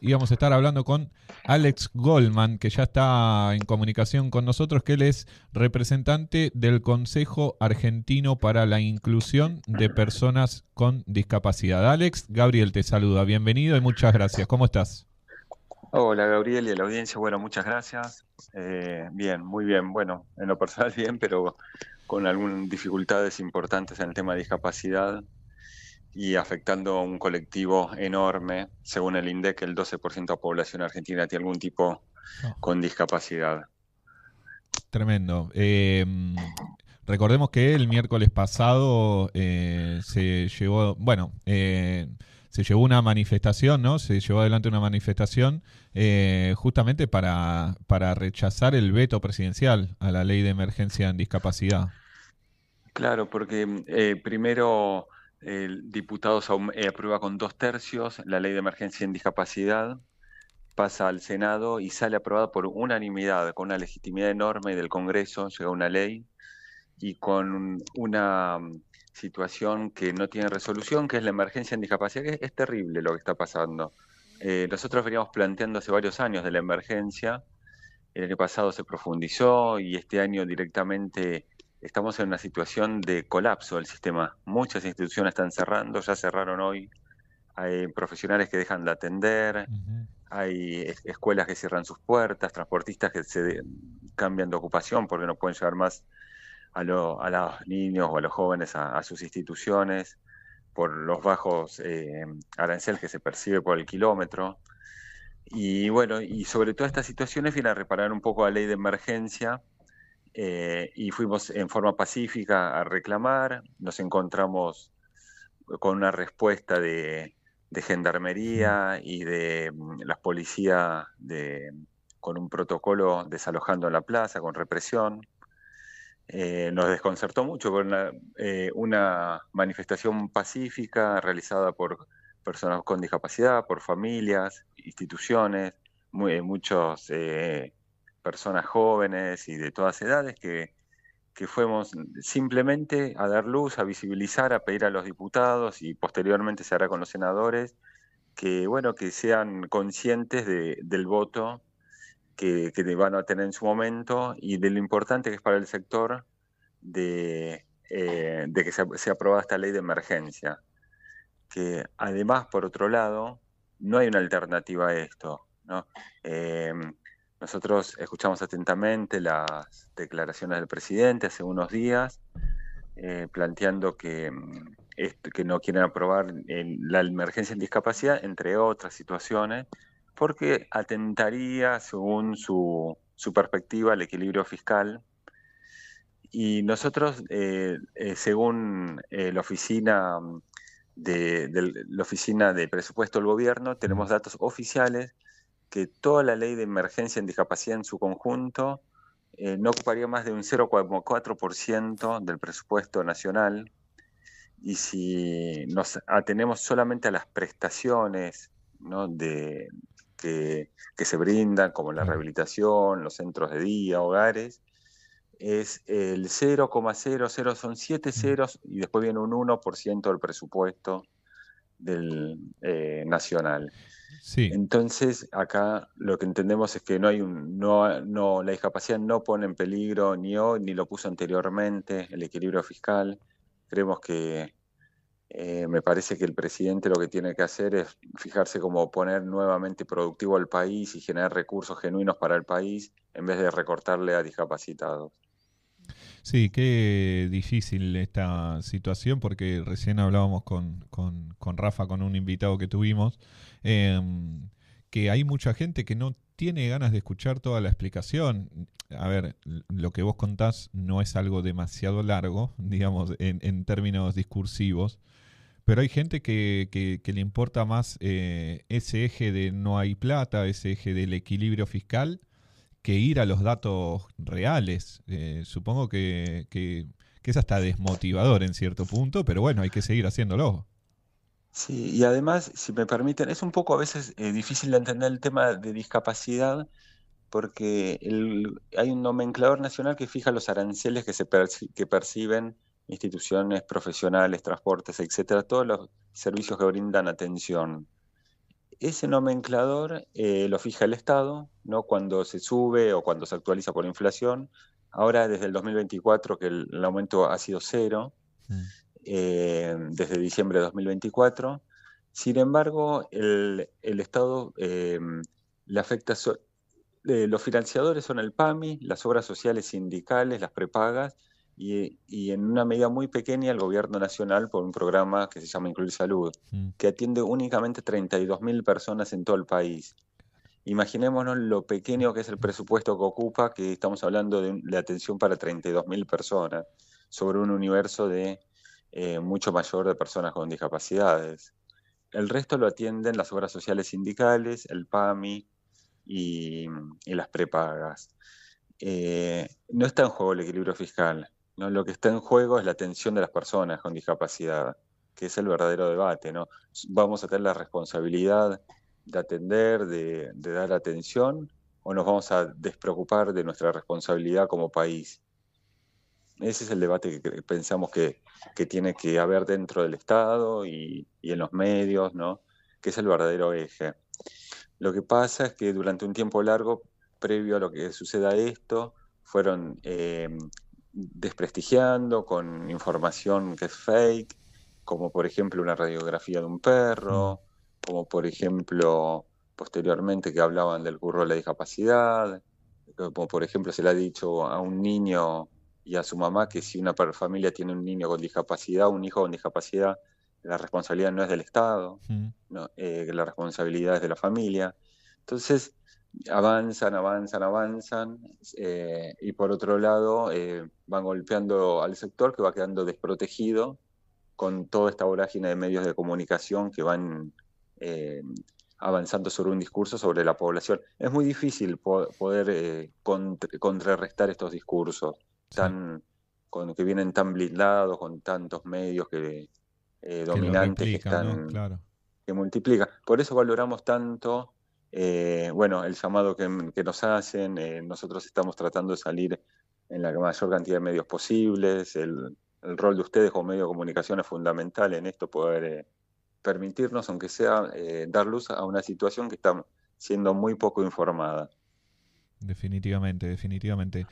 íbamos a estar hablando con Alex Goldman, que ya está en comunicación con nosotros, que él es representante del Consejo Argentino para la Inclusión de Personas con Discapacidad. Alex, Gabriel te saluda, bienvenido y muchas gracias. ¿Cómo estás? Hola Gabriel y a la audiencia, bueno, muchas gracias. Bien, muy bien. Bueno, en lo personal bien, pero con algunas dificultades importantes en el tema de discapacidad y afectando a un colectivo enorme. Según el INDEC, el 12% de la población argentina tiene algún tipo Oh, con discapacidad. tremendo. Recordemos que el miércoles pasado se llevó, bueno, se llevó una manifestación, ¿no? Se llevó adelante una manifestación justamente para rechazar el veto presidencial a la ley de emergencia en discapacidad. Claro, porque primero el diputado aprueba con 2/3 la ley de emergencia en discapacidad, pasa al Senado y sale aprobada por unanimidad, con una legitimidad enorme del Congreso, llega una ley y con una situación que no tiene resolución, que es la emergencia en discapacidad, que es terrible lo que está pasando. Nosotros veníamos planteando hace varios años de la emergencia, el año pasado se profundizó y este año directamente estamos en una situación de colapso del sistema. Muchas instituciones están cerrando, ya cerraron hoy, hay profesionales que dejan de atender, Ujú. hay escuelas que cierran sus puertas, transportistas que cambian de ocupación porque no pueden llevar más a los niños o a los jóvenes a sus instituciones por los bajos aranceles que se percibe por el kilómetro. Y bueno, y sobre todas estas situaciones viene a reparar un poco la ley de emergencia y fuimos en forma pacífica a reclamar, nos encontramos con una respuesta de Mm. gendarmería y de las policías con un protocolo desalojando en la plaza, con represión. Nos desconcertó mucho con una manifestación pacífica realizada por personas con discapacidad, por familias, instituciones, muchas personas jóvenes y de todas edades que fuimos simplemente a dar luz, a visibilizar, a pedir a los diputados y posteriormente se hará con los senadores que, bueno, que sean conscientes del voto que van a tener en su momento y de lo importante que es para el sector de que se aprobada esta ley de emergencia. Que además, por otro lado, no hay una alternativa a esto, ¿no? Eh, Nosotros escuchamos atentamente las declaraciones del presidente hace unos días, planteando que no quieren aprobar la emergencia en discapacidad, entre otras situaciones, porque atentaría, según su perspectiva, al equilibrio fiscal. Y nosotros, según la oficina de presupuesto del gobierno, Mm. tenemos datos oficiales que toda la ley de emergencia en discapacidad en su conjunto no ocuparía más de un 0,4% del presupuesto nacional. Y si nos atenemos solamente a las prestaciones, ¿no? que se brindan, como la Claro. rehabilitación, los centros de día, hogares, es el 0,00, son 7 Mm. ceros y después viene un 1% del presupuesto nacional. Sí. Entonces, acá lo que entendemos es que la discapacidad no pone en peligro ni hoy ni lo puso anteriormente el equilibrio fiscal. Creemos que me parece que el presidente lo que tiene que hacer es fijarse cómo poner nuevamente productivo al país y generar recursos genuinos para el país en vez de recortarle a discapacitados. Sí, qué difícil esta situación porque recién hablábamos con Rafa, con un invitado que tuvimos, em, que hay mucha gente que no tiene ganas de escuchar toda la explicación. A ver, lo que vos contás no es algo demasiado largo, digamos, en términos discursivos, pero hay gente que le importa más ese eje de no hay plata, ese eje del equilibrio fiscal que ir a los datos reales. Supongo que es hasta desmotivador en cierto punto, pero bueno, hay que seguir haciéndolo. Sí, y además, si me permiten, es un poco a veces difícil de entender el tema de discapacidad porque hay un nomenclador nacional que fija los aranceles que perciben instituciones profesionales, transportes, etcétera, todos los servicios que brindan atención. Ese nomenclador lo fija el Estado, ¿no? Cuando se sube o cuando se actualiza por inflación. Ahora, desde el 2024, que el aumento ha sido cero, Mm, desde diciembre de 2024. Sin embargo, el Estado le afecta, los financiadores son el PAMI, las obras sociales sindicales, las prepagas, y en una medida muy pequeña el gobierno nacional por un programa que se llama Incluir Salud, mm, que atiende únicamente 32.000 personas en todo el país. Imaginémonos lo pequeño que es el presupuesto que ocupa, que estamos hablando de atención para 32.000 personas, sobre un universo de mucho mayor de personas con discapacidades. El resto lo atienden las obras sociales sindicales, el PAMI y, y las prepagas. No está en juego el equilibrio fiscal, ¿no? Lo que está en juego es la atención de las personas con discapacidad, que es el verdadero debate, ¿no? ¿Vamos a tener la responsabilidad de atender, de dar atención, o nos vamos a despreocupar de nuestra responsabilidad como país? Ese es el debate que pensamos que tiene que haber dentro del Estado y en los medios, ¿no? Que es el verdadero eje. Lo que pasa es que durante un tiempo largo, previo a lo que suceda esto, fueron desprestigiando con información que es fake, como por ejemplo una radiografía de un mm. perro, como por ejemplo posteriormente que hablaban del curro de la discapacidad, como por ejemplo se le ha dicho a un niño y a su mamá que si una familia tiene un niño con discapacidad, un hijo con discapacidad, la responsabilidad no es del Estado, Mm. ¿no? La responsabilidad es de la familia. Entonces, avanzan, avanzan, avanzan, y por otro lado van golpeando al sector que va quedando desprotegido con toda esta vorágine de medios de comunicación que van eh, avanzando sobre un discurso sobre la población. Es muy difícil poder contrarrestar estos discursos Sí, que vienen tan blindados, con tantos medios que lo dominantes replican, ¿no? Claro. que multiplican. Por eso valoramos tanto, bueno, el llamado que nos hacen. Nosotros estamos tratando de salir en la mayor cantidad de medios posibles. El rol de ustedes como medio de comunicación es fundamental en esto, poder permitirnos, aunque sea, dar luz a una situación que está siendo muy poco informada. Definitivamente, definitivamente.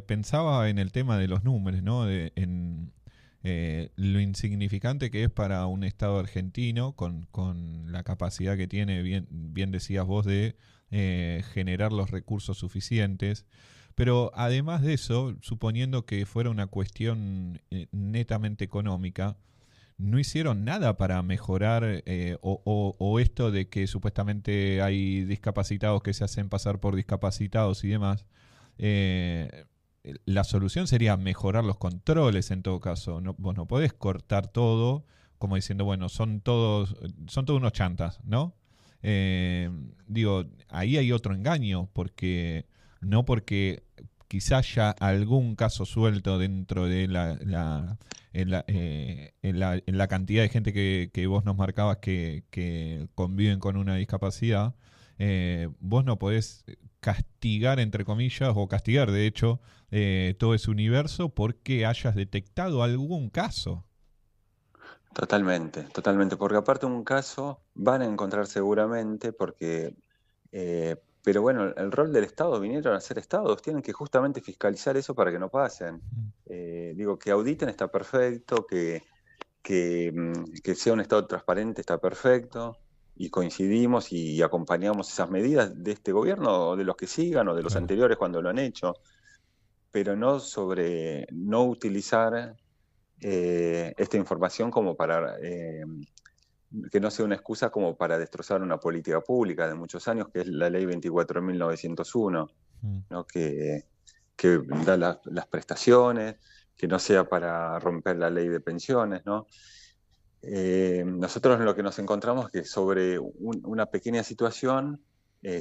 Pensaba en el tema de los números, ¿no? En lo insignificante que es para un Estado argentino con la capacidad que tiene, bien, bien decías vos, de generar los recursos suficientes. Pero además de eso, suponiendo que fuera una cuestión netamente económica, no hicieron nada para mejorar o esto de que supuestamente hay discapacitados que se hacen pasar por discapacitados y demás. eh, la solución sería mejorar los controles en todo caso. No, vos no podés cortar todo como diciendo, bueno, son todos unos chantas, ¿no? Eh, Digo, ahí hay otro engaño, porque no porque quizás haya algún caso suelto dentro de en la cantidad de gente que vos nos marcabas que conviven con una discapacidad, vos no podés castigar, entre comillas, o castigar, de hecho, todo ese universo porque hayas detectado algún caso. Totalmente, totalmente, porque aparte un caso van a encontrar seguramente, pero bueno, el rol del Estado, vinieron a ser estados, tienen que justamente fiscalizar eso para que no pasen. Digo, que auditen está perfecto, que sea un Estado transparente está perfecto, y coincidimos y acompañamos esas medidas de este gobierno, o de los que sigan, o de los Claro. anteriores cuando lo han hecho, pero no utilizar esta información como para que no sea una excusa como para destrozar una política pública de muchos años, que es la ley 24.901, Mm. ¿no? Que da las prestaciones, que no sea para romper la ley de pensiones, ¿no? Nosotros lo que nos encontramos es que sobre una pequeña situación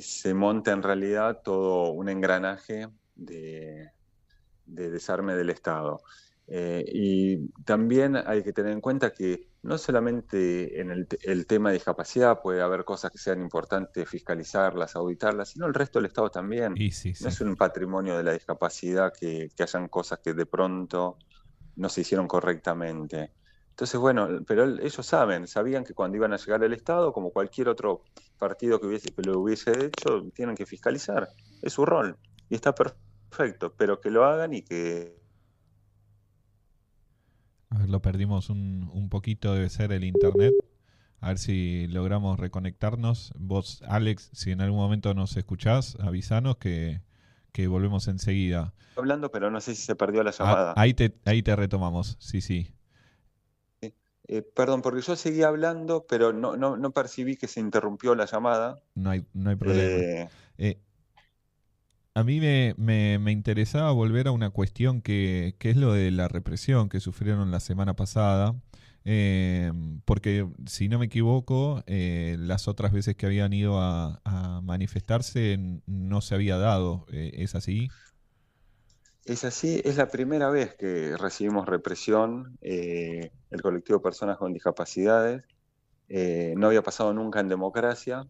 se monta en realidad todo un engranaje de desarme del Estado. Y también hay que tener en cuenta que no solamente en el tema de discapacidad puede haber cosas que sean importantes fiscalizarlas, auditarlas, sino el resto del Estado también. Y sí, No sí. es un patrimonio de la discapacidad que hayan cosas que de pronto no se hicieron correctamente. Entonces, bueno, pero ellos sabían que cuando iban a llegar al Estado, como cualquier otro partido que lo hubiese hecho, tienen que fiscalizar. Es su rol. Y está perfecto, pero que lo hagan y que... A ver, lo perdimos un poquito, debe ser el internet. A ver si logramos reconectarnos. Vos, Alex, si en algún momento nos escuchás, avisanos que volvemos enseguida. Hablando, pero no sé si se perdió la llamada. Ahí te retomamos, sí, sí, Perdón, porque yo seguí hablando, pero no percibí que se interrumpió la llamada. no hay problema. Eh, Eh, a mí me interesaba volver a una cuestión que es lo de la represión que sufrieron la semana pasada, eh, porque si no me equivoco, las otras veces que habían ido a manifestarse no se había dado, ¿es así? es así, es la primera vez que recibimos represión, el colectivo de personas con discapacidades. No había pasado nunca en democracia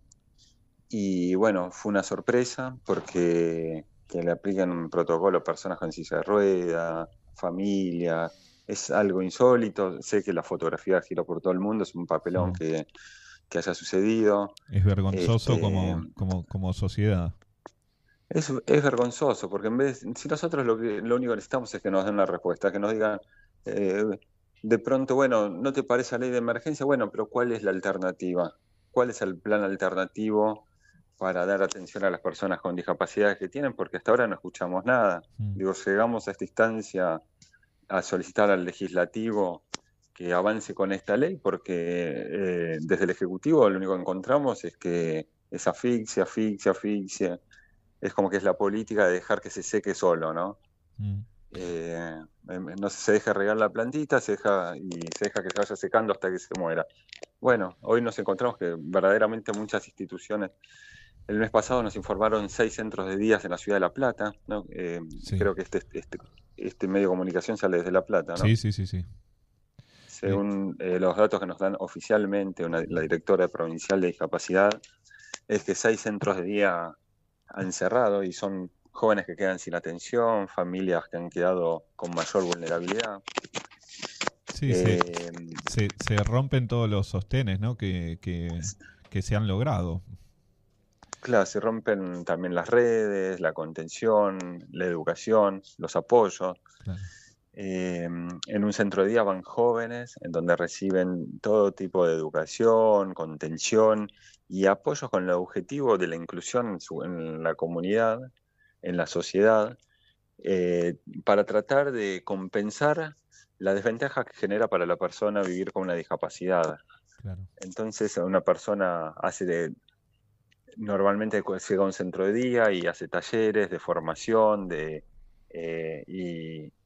y bueno, fue una sorpresa porque que le apliquen un protocolo a personas con silla de rueda, familia, es algo insólito. Sé que la fotografía giró por todo el mundo, es un papelón Sí. que haya sucedido. Es vergonzoso Este, como sociedad. es vergonzoso, porque en vez, si nosotros lo único que necesitamos es que nos den una respuesta, que nos digan, eh, de pronto, bueno, ¿no te parece la ley de emergencia? Bueno, pero ¿cuál es la alternativa? ¿Cuál es el plan alternativo para dar atención a las personas con discapacidades que tienen? Porque hasta ahora no escuchamos nada. Mm, Digo, llegamos a esta instancia a solicitar al legislativo que avance con esta ley, porque desde el Ejecutivo lo único que encontramos es que es asfixia, asfixia, asfixia. Es como que es la política de dejar que se seque solo, ¿no? mm. No se deja regar la plantita, se deja que se vaya secando hasta que se muera. Bueno, hoy nos encontramos que verdaderamente muchas instituciones, el mes pasado nos informaron 6 centros de días en la ciudad de La Plata, ¿no? Sí, Creo que este medio de comunicación sale desde La Plata, ¿no? sí, sí, sí, sí. Eh, Según los datos que nos dan oficialmente la directora provincial de discapacidad, es que 6 centros de día han cerrado y son jóvenes que quedan sin atención, familias que han quedado con mayor vulnerabilidad. sí, Eh, se rompen todos los sostenes, ¿no? Que se han logrado. claro, se rompen también las redes, la contención, la educación, los apoyos. Claro. En un centro de día van jóvenes en donde reciben todo tipo de educación, contención y apoyos con el objetivo de la inclusión en la comunidad, en la sociedad, eh, para tratar de compensar la desventaja que genera para la persona vivir con una discapacidad. Claro. Entonces, una persona normalmente llega a un centro de día y hace talleres de formación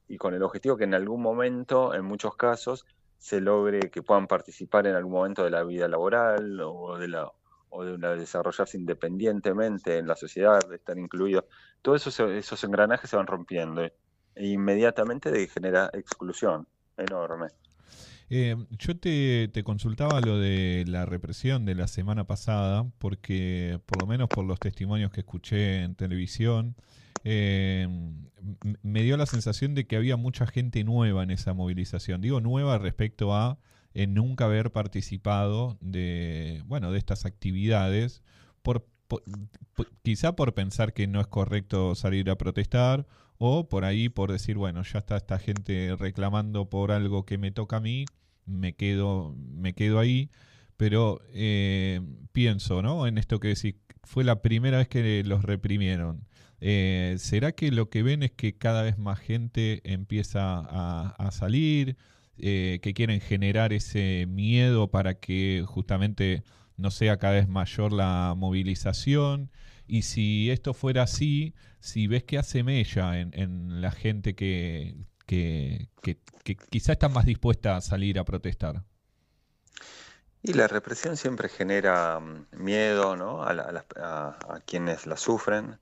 y con el objetivo que en algún momento, en muchos casos, se logre que puedan participar en algún momento de la vida laboral o de desarrollarse independientemente en la sociedad, de estar incluidos. Todos esos engranajes se van rompiendo e inmediatamente genera exclusión enorme. Yo te consultaba lo de la represión de la semana pasada, porque por lo menos por los testimonios que escuché en televisión, me dio la sensación de que había mucha gente nueva en esa movilización. Digo nueva respecto a nunca haber participado bueno, de estas actividades, quizá por pensar que no es correcto salir a protestar, o por ahí por decir, bueno, ya está esta gente reclamando por algo que me toca a mí, me quedo ahí, pero pienso, ¿no? En esto que decís, fue la primera vez que los reprimieron. ¿Será que lo que ven es que cada vez más gente empieza a salir, que quieren generar ese miedo para que justamente no sea cada vez mayor la movilización? Y si esto fuera así, si ves que hace mella en la gente que quizá está más dispuesta a salir a protestar. Y la represión siempre genera miedo, ¿no? A quienes la sufren,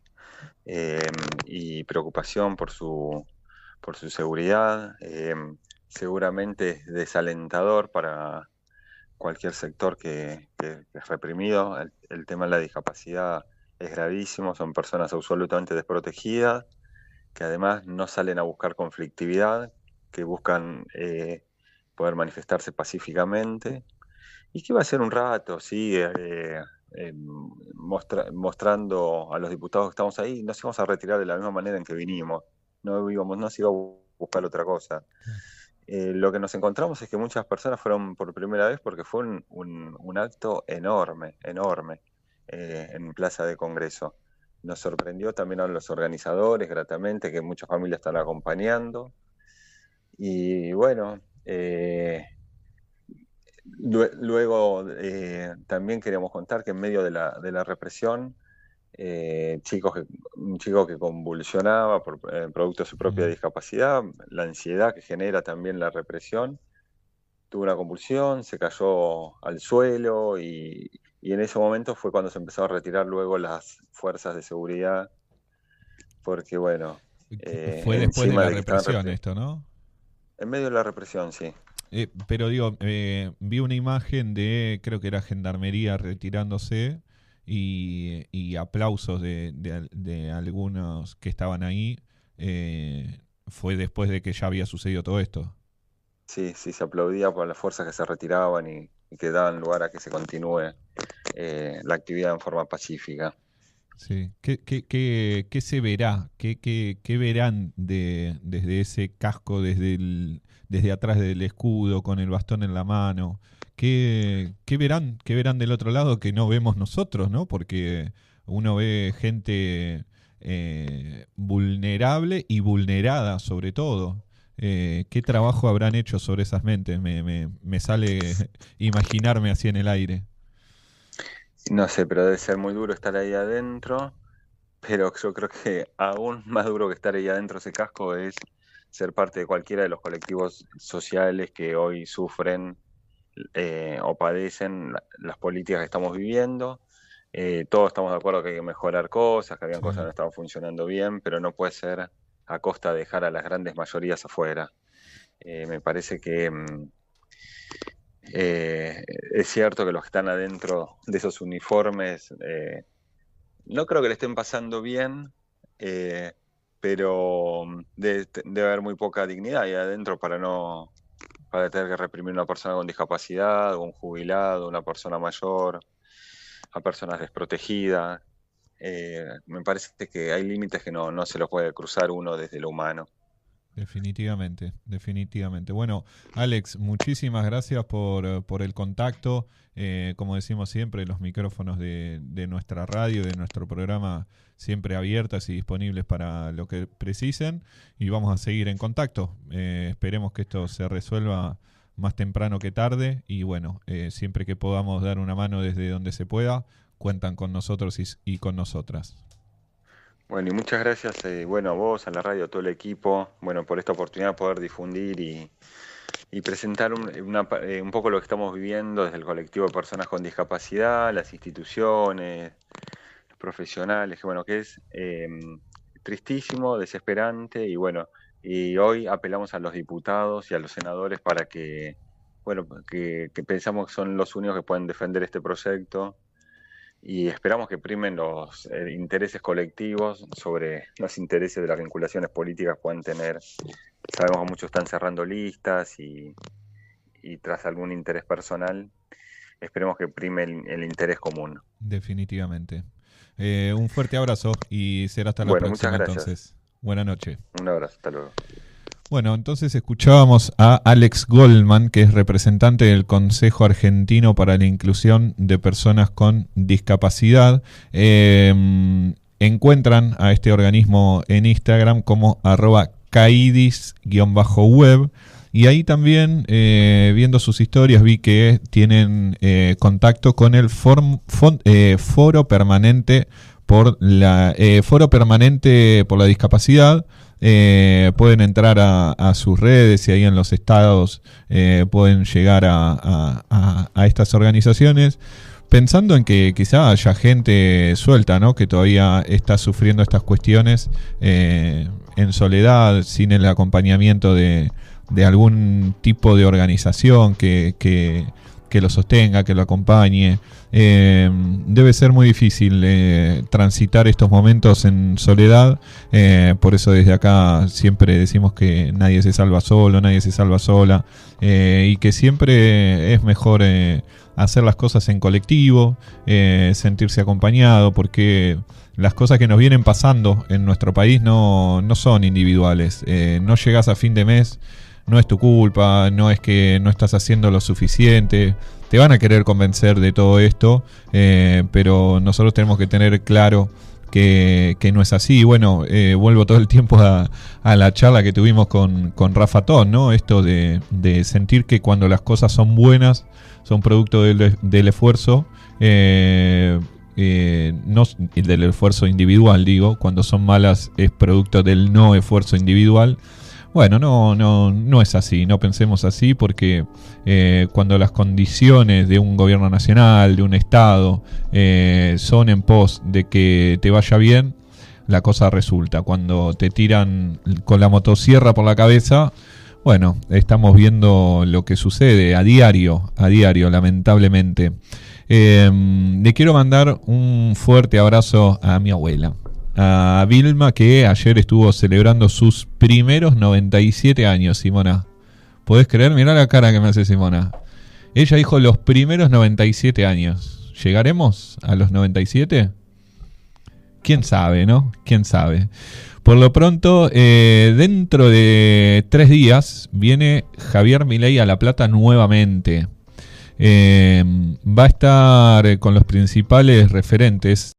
eh, y preocupación por su seguridad. Seguramente es desalentador para cualquier sector que es reprimido. El tema de la discapacidad es gravísimo, son personas absolutamente desprotegidas, que además no salen a buscar conflictividad, que buscan poder manifestarse pacíficamente, y que iba a ser un rato, sí, mostrando a los diputados que estamos ahí, nos íbamos a retirar de la misma manera en que vinimos, no se iba a buscar otra cosa. Lo que nos encontramos es que muchas personas fueron por primera vez porque fue un acto enorme, enorme, en Plaza de Congreso. Nos sorprendió también a los organizadores gratamente, que muchas familias están acompañando. Y bueno, luego también queríamos contar que en medio de la represión, un chico que convulsionaba producto de su propia discapacidad, la ansiedad que genera también la represión, tuvo una convulsión, se cayó al suelo y en ese momento fue cuando se empezó a retirar luego las fuerzas de seguridad, porque bueno, fue después de la represión esto, ¿no? En medio de la represión, sí. Pero digo, vi una imagen de, creo que era Gendarmería retirándose y aplausos de algunos que estaban ahí. Fue después de que ya había sucedido todo esto. Sí, se aplaudía por las fuerzas que se retiraban y que daban lugar a que se continúe la actividad en forma pacífica. Sí. ¿Qué se verá? ¿Qué verán desde ese casco, desde atrás del escudo, con el bastón en la mano? ¿Qué verán del otro lado que no vemos nosotros, ¿no? Porque uno ve gente vulnerable y vulnerada sobre todo. ¿Qué trabajo habrán hecho sobre esas mentes? Me sale imaginarme así en el aire. No sé, pero debe ser muy duro estar ahí adentro, pero yo creo que aún más duro que estar ahí adentro ese casco es ser parte de cualquiera de los colectivos sociales que hoy sufren o padecen las políticas que estamos viviendo. Todos estamos de acuerdo que hay que mejorar cosas, que habían cosas que no estaban funcionando bien, pero no puede ser a costa de dejar a las grandes mayorías afuera. Me parece que es cierto que los que están adentro de esos uniformes no creo que le estén pasando bien, pero debe haber muy poca dignidad ahí adentro para tener que reprimir a una persona con discapacidad, un jubilado, una persona mayor, a personas desprotegidas. Me parece que hay límites que no se los puede cruzar uno desde lo humano. Definitivamente. Bueno, Alex, muchísimas gracias por el contacto. Como decimos siempre, los micrófonos de nuestra radio, de nuestro programa, siempre abiertas y disponibles para lo que precisen. Y vamos a seguir en contacto. Esperemos que esto se resuelva más temprano que tarde. Y bueno, siempre que podamos dar una mano desde donde se pueda, cuentan con nosotros y con nosotras. Bueno, y muchas gracias, a vos, a la radio, a todo el equipo, por esta oportunidad de poder difundir y presentar un poco lo que estamos viviendo desde el colectivo de personas con discapacidad, las instituciones, los profesionales, que es tristísimo, desesperante, y hoy apelamos a los diputados y a los senadores para que pensamos que son los únicos que pueden defender este proyecto. Y esperamos que primen los intereses colectivos sobre los intereses de las vinculaciones políticas que puedan tener. Sabemos que muchos están cerrando listas y tras algún interés personal, esperemos que prime el interés común. Definitivamente. Un fuerte abrazo y será hasta la próxima. Muchas gracias. Entonces. Buenas noches. Un abrazo, hasta luego. Bueno, entonces escuchábamos a Alex Goldman, que es representante del Consejo Argentino para la Inclusión de Personas con Discapacidad. Encuentran a este organismo en Instagram como @caidis_web. Y ahí también, viendo sus historias, vi que tienen contacto con el Foro Permanente por la Discapacidad. Pueden entrar a sus redes y ahí en los estados pueden llegar a estas organizaciones, pensando en que quizá haya gente suelta, ¿no?, que todavía está sufriendo estas cuestiones en soledad, sin el acompañamiento de algún tipo de organización que que lo sostenga, que lo acompañe. Debe ser muy difícil transitar estos momentos en soledad. Por eso desde acá siempre decimos que nadie se salva solo, nadie se salva sola, y que siempre es mejor hacer las cosas en colectivo, sentirse acompañado, porque las cosas que nos vienen pasando en nuestro país no son individuales. No llegas a fin de mes, no es tu culpa, no es que no estás haciendo lo suficiente. Te van a querer convencer de todo esto, pero nosotros tenemos que tener claro que no es así. Bueno, vuelvo todo el tiempo a la charla que tuvimos con Rafa Ton, ¿no? Esto de sentir que cuando las cosas son buenas, son producto del esfuerzo, no del esfuerzo individual, digo. Cuando son malas es producto del no esfuerzo individual. Bueno, no es así, no pensemos así, porque cuando las condiciones de un gobierno nacional, de un estado, son en pos de que te vaya bien, la cosa resulta. Cuando te tiran con la motosierra por la cabeza, bueno, estamos viendo lo que sucede a diario, lamentablemente. Le quiero mandar un fuerte abrazo a mi abuela, a Vilma, que ayer estuvo celebrando sus primeros 97 años, Simona. ¿Podés creer? Mirá la cara que me hace Simona. Ella dijo los primeros 97 años. ¿Llegaremos a los 97? ¿Quién sabe, no? ¿Quién sabe? Por lo pronto, dentro de 3 días viene Javier Milei a La Plata nuevamente. Va a estar con los principales referentes